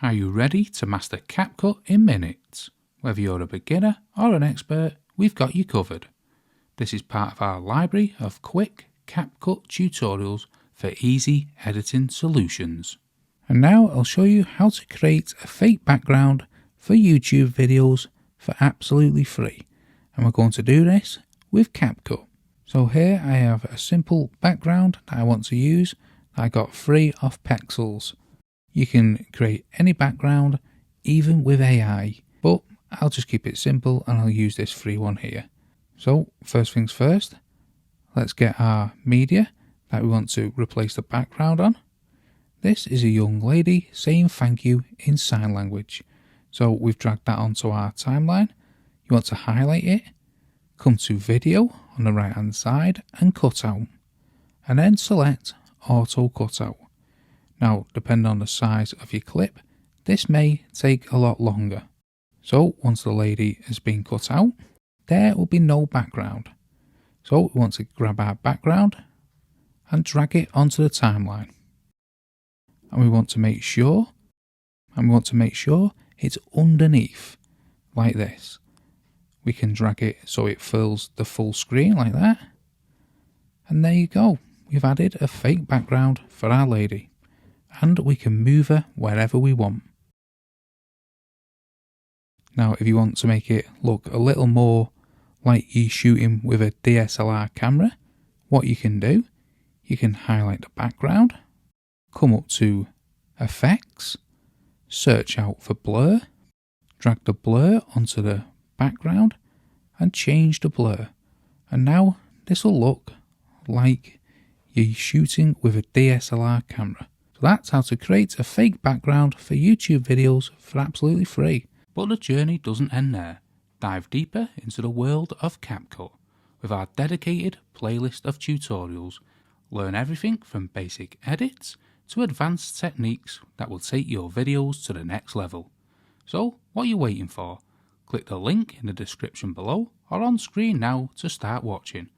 Are you ready to master CapCut in minutes? Whether you're a beginner or an expert, we've got you covered. This is part of our library of quick CapCut tutorials for easy editing solutions. And now I'll show you how to create a fake background for YouTube videos for absolutely free. And we're going to do this with CapCut. So here I have a simple background that I want to use that I got free off Pexels. You can create any background, even with AI, but I'll just keep it simple and I'll use this free one here. So first things first, let's get our media that we want to replace the background on. This is a young lady saying thank you in sign language. So we've dragged that onto our timeline. You want to highlight it, come to video on the right hand side and cut out, and then select auto cutout. Now, depending on the size of your clip, this may take a lot longer. So once the lady has been cut out, there will be no background. So we want to grab our background and drag it onto the timeline. And we want to make sure it's underneath, like this. We can drag it so it fills the full screen like that. And there you go. We've added a fake background for our lady. And we can move her wherever we want. Now, if you want to make it look a little more like you're shooting with a DSLR camera, what you can do, you can highlight the background, come up to Effects, search out for Blur, drag the blur onto the background and change the blur. And now this will look like you're shooting with a DSLR camera. So that's how to create a fake background for YouTube videos for absolutely free. But the journey doesn't end there. Dive deeper into the world of CapCut with our dedicated playlist of tutorials. Learn everything from basic edits to advanced techniques that will take your videos to the next level. So what are you waiting for? Click the link in the description below or on screen now to start watching.